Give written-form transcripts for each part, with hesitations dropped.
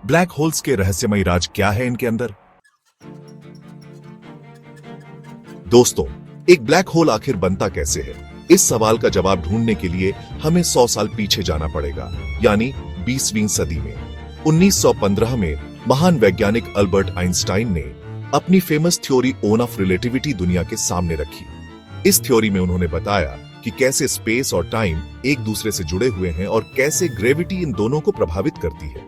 Black holes के रहस्यमयी राज क्या है इनके अंदर? दोस्तों, एक ब्लैक होल आखिर बनता कैसे है? इस सवाल का जवाब ढूंढने के लिए हमें 100 साल पीछे जाना पड़ेगा, यानी 20वीं सदी में। 1915 में महान वैज्ञानिक अल्बर्ट आइंस्टाइन ने अपनी famous theory own of relativity दुनिया के सामने रखी। इस थ्योरी में उन्होंने बताया कि कैसे स्पेस और टाइम एक दूसरे से जुड़े हुए हैं और कैसे ग्रेविटी इन दोनों को प्रभावित करती है।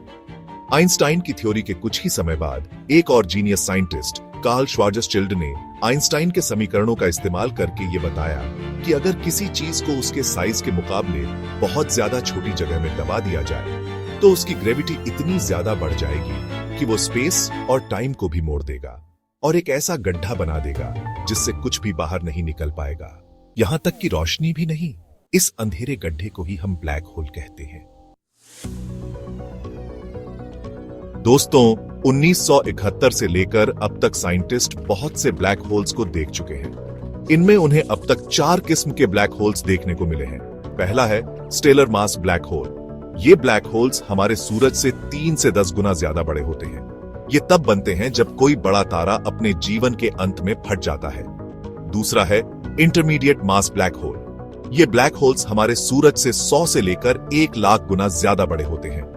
आइंस्टाइन की थ्योरी के कुछ ही समय बाद एक और जीनियस साइंटिस्ट कार्ल श्वार्ज़शिल्ड ने आइंस्टाइन के समीकरणों का इस्तेमाल करके ये बताया कि अगर किसी चीज को उसके साइज के मुकाबले बहुत ज्यादा छोटी जगह में दबा दिया जाए तो उसकी ग्रेविटी इतनी ज्यादा बढ़ जाएगी कि वो स्पेस और टाइम को भी मोड़ देगा और एक ऐसा गड्ढा बना देगा जिससे कुछ भी बाहर नहीं निकल पाएगा, यहां तक कि रोशनी भी नहीं। इस अंधेरे गड्ढे को ही हम ब्लैक होल कहते हैं। दोस्तों, 1971 से लेकर अब तक साइंटिस्ट बहुत से ब्लैक होल्स को देख चुके हैं। इनमें उन्हें अब तक 4 किस्म के ब्लैक होल्स देखने को मिले हैं। पहला है स्टेलर मास ब्लैक होल। ये ब्लैक होल्स हमारे सूरज से 3 से 10 गुना ज्यादा बड़े होते हैं। ये तब बनते हैं जब कोई बड़ा तारा अपने जीवन के अंत में फट जाता है। दूसरा है इंटरमीडिएट मास ब्लैक होल। ये ब्लैक होल्स हमारे सूरज से 100 से लेकर 1 लाख गुना ज्यादा बड़े होते हैं।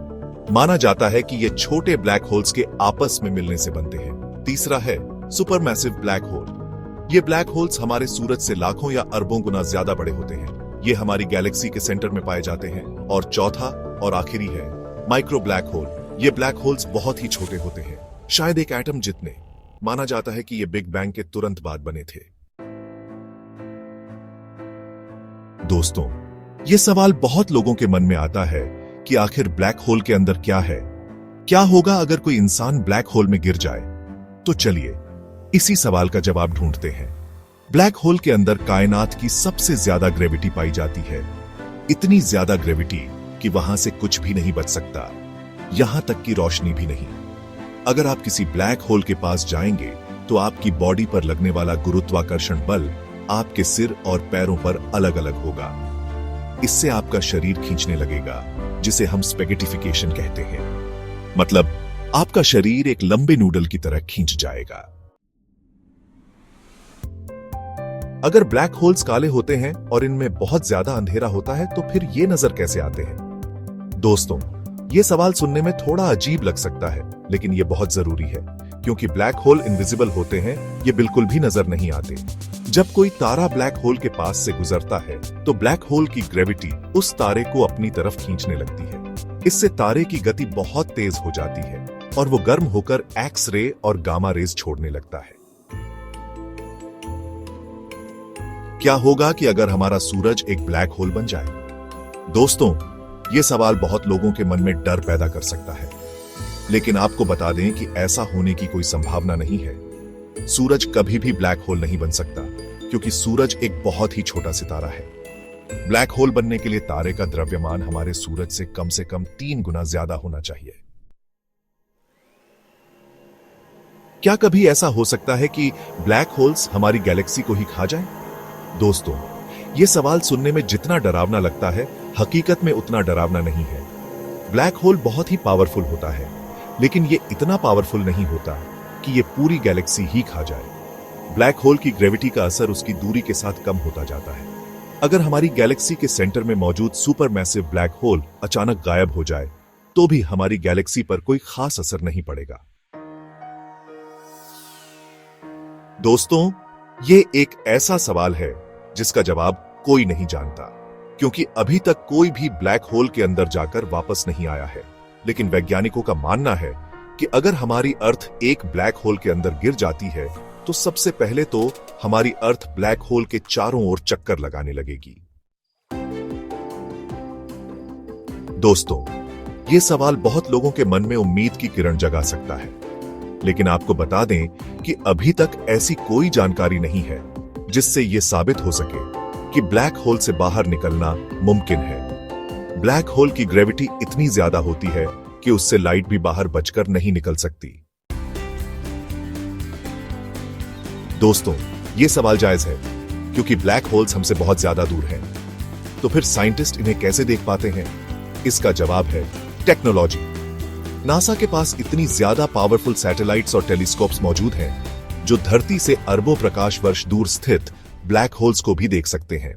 माना जाता है कि ये छोटे ब्लैक होल्स के आपस में मिलने से बनते हैं। तीसरा है सुपरमैसिव ब्लैक होल। ये ब्लैक होल्स हमारे सूरज से लाखों या अरबों गुना ज्यादा बड़े होते हैं। ये हमारी गैलेक्सी के सेंटर में पाए जाते हैं। और चौथा और आखिरी है माइक्रो ब्लैक होल। ये ब्लैक होल्स बहुत ही छोटे होते हैं, शायद एक एटम जितने। माना जाता है कि ये बिग बैंग के तुरंत बाद बने थे। दोस्तों, ये सवाल बहुत लोगों के मन में आता है कि आखिर ब्लैक होल के अंदर क्या है? क्या होगा अगर कोई इंसान ब्लैक होल में गिर जाए? तो चलिए इसी सवाल का जवाब ढूंढते हैं। ब्लैक होल के अंदर कायनात की सबसे ज्यादा ग्रेविटी पाई जाती है। इतनी ज्यादा ग्रेविटी कि वहां से कुछ भी नहीं बच सकता, यहां तक कि रोशनी भी नहीं। अगर आप किसी ब्लैक होल के पास जाएंगे तो आपकी बॉडी पर लगने वाला गुरुत्वाकर्षण बल आपके सिर और पैरों पर अलग अलग होगा। इससे आपका शरीर खींचने लगेगा, जिसे हम स्पेगेटिफिकेशन कहते हैं। मतलब आपका शरीर एक लंबे नूडल की तरह खींच जाएगा। अगर ब्लैक होल्स काले होते हैं और इनमें बहुत ज्यादा अंधेरा होता है तो फिर ये नजर कैसे आते हैं? दोस्तों, ये सवाल सुनने में थोड़ा अजीब लग सकता है, लेकिन ये बहुत जरूरी है, क्योंकि ब्लैक होल इनविजिबल होते हैं। ये बिल्कुल भी नजर नहीं आते। जब कोई तारा ब्लैक होल के पास से गुजरता है तो ब्लैक होल की ग्रेविटी उस तारे को अपनी तरफ खींचने लगती है। इससे तारे की गति बहुत तेज हो जाती है और वो गर्म होकर एक्स रे और गामा रेज छोड़ने लगता है। क्या होगा कि अगर हमारा सूरज एक ब्लैक होल बन जाए? दोस्तों, ये सवाल बहुत लोगों के मन में डर पैदा कर सकता है, लेकिन आपको बता दें कि ऐसा होने की कोई संभावना नहीं है। सूरज कभी भी ब्लैक होल नहीं बन सकता, क्योंकि सूरज एक बहुत ही छोटा सितारा है। ब्लैक होल बनने के लिए तारे का द्रव्यमान हमारे सूरज से कम 3 गुना ज्यादा होना चाहिए। क्या कभी ऐसा हो सकता है कि ब्लैक होल्स हमारी गैलेक्सी को ही खा जाएं? दोस्तों, यह सवाल सुनने में जितना डरावना लगता है, हकीकत में उतना डरावना नहीं है। ब्लैक होल बहुत ही पावरफुल होता है, लेकिन यह इतना पावरफुल नहीं होता कि यह पूरी गैलेक्सी ही खा जाए। ब्लैक होल की ग्रेविटी का असर उसकी दूरी के साथ कम होता जाता है। अगर हमारी गैलेक्सी के सेंटर में मौजूद सुपरमैसिव ब्लैक होल अचानक गायब हो जाए तो भी हमारी गैलेक्सी पर कोई खास असर नहीं पड़ेगा। दोस्तों, ये एक ऐसा सवाल है जिसका जवाब कोई नहीं जानता, क्योंकि अभी तक कोई भी ब्लैक होल के अंदर जाकर वापस नहीं आया है। लेकिन वैज्ञानिकों का मानना है कि अगर हमारी अर्थ एक ब्लैक होल के अंदर गिर जाती है तो सबसे पहले तो हमारी अर्थ ब्लैक होल के चारों ओर चक्कर लगाने लगेगी। दोस्तों, यह सवाल बहुत लोगों के मन में उम्मीद की किरण जगा सकता है, लेकिन आपको बता दें कि अभी तक ऐसी कोई जानकारी नहीं है जिससे यह साबित हो सके कि ब्लैक होल से बाहर निकलना मुमकिन है। ब्लैक होल की ग्रेविटी इतनी ज्यादा होती है कि उससे लाइट भी बाहर बचकर नहीं निकल सकती। दोस्तों, यह सवाल जायज है क्योंकि ब्लैक होल्स हमसे बहुत ज्यादा दूर हैं। तो फिर साइंटिस्ट इन्हें कैसे देख पाते हैं? इसका जवाब है टेक्नोलॉजी। नासा के पास इतनी ज्यादा पावरफुल सैटेलाइट्स और टेलीस्कोप्स मौजूद हैं जो धरती से अरबों प्रकाश वर्ष दूर स्थित ब्लैक होल्स को भी देख सकते हैं।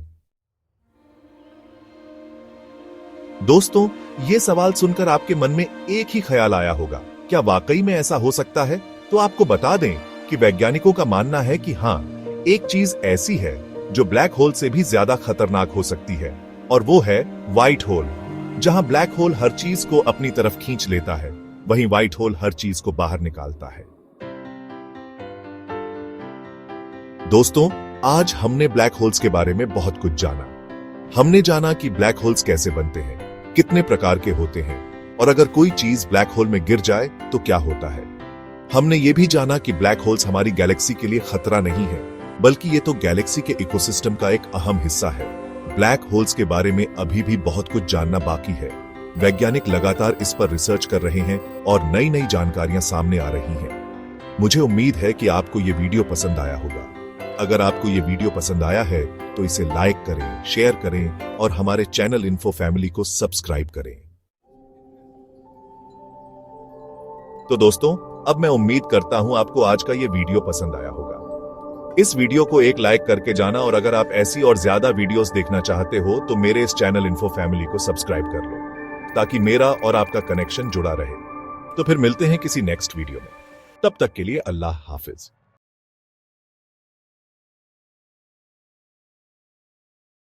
दोस्तों, ये सवाल सुनकर आपके मन में एक ही ख्याल आया होगा, क्या वाकई में ऐसा हो सकता है? तो आपको बता दें कि वैज्ञानिकों का मानना है कि हाँ, एक चीज ऐसी है जो ब्लैक होल से भी ज्यादा खतरनाक हो सकती है, और वो है व्हाइट होल। जहां ब्लैक होल हर चीज को अपनी तरफ खींच लेता है, वहीं व्हाइट होल हर चीज को बाहर निकालता है। दोस्तों, आज हमने ब्लैक होल्स के बारे में बहुत कुछ जाना। हमने जाना कि ब्लैक होल्स कैसे बनते हैं, कितने प्रकार के होते हैं, और अगर कोई चीज ब्लैक होल में गिर जाए तो क्या होता है। हमने ये भी जाना कि ब्लैक होल्स हमारी गैलेक्सी के लिए खतरा नहीं है, बल्कि ये तो गैलेक्सी के इकोसिस्टम का एक अहम हिस्सा है। ब्लैक होल्स के बारे में अभी भी बहुत कुछ जानना बाकी है। वैज्ञानिक लगातार इस पर रिसर्च कर रहे हैं और नई नई जानकारियां सामने आ रही हैं। मुझे उम्मीद है कि आपको ये वीडियो पसंद आया होगा। अगर आपको ये वीडियो पसंद आया है तो इसे लाइक करें, शेयर करें और हमारे चैनल इन्फो फैमिली को सब्सक्राइब करें। तो दोस्तों, अब मैं उम्मीद करता हूं आपको आज का ये वीडियो पसंद आया होगा। इस वीडियो को एक लाइक करके जाना, और अगर आप ऐसी और ज्यादा वीडियोस देखना चाहते हो तो मेरे इस चैनल इन्फो फैमिली को सब्सक्राइब कर लो, ताकि मेरा और आपका कनेक्शन जुड़ा रहे। तो फिर मिलते हैं किसी नेक्स्ट वीडियो में। तब तक के लिए अल्लाह हाफिज।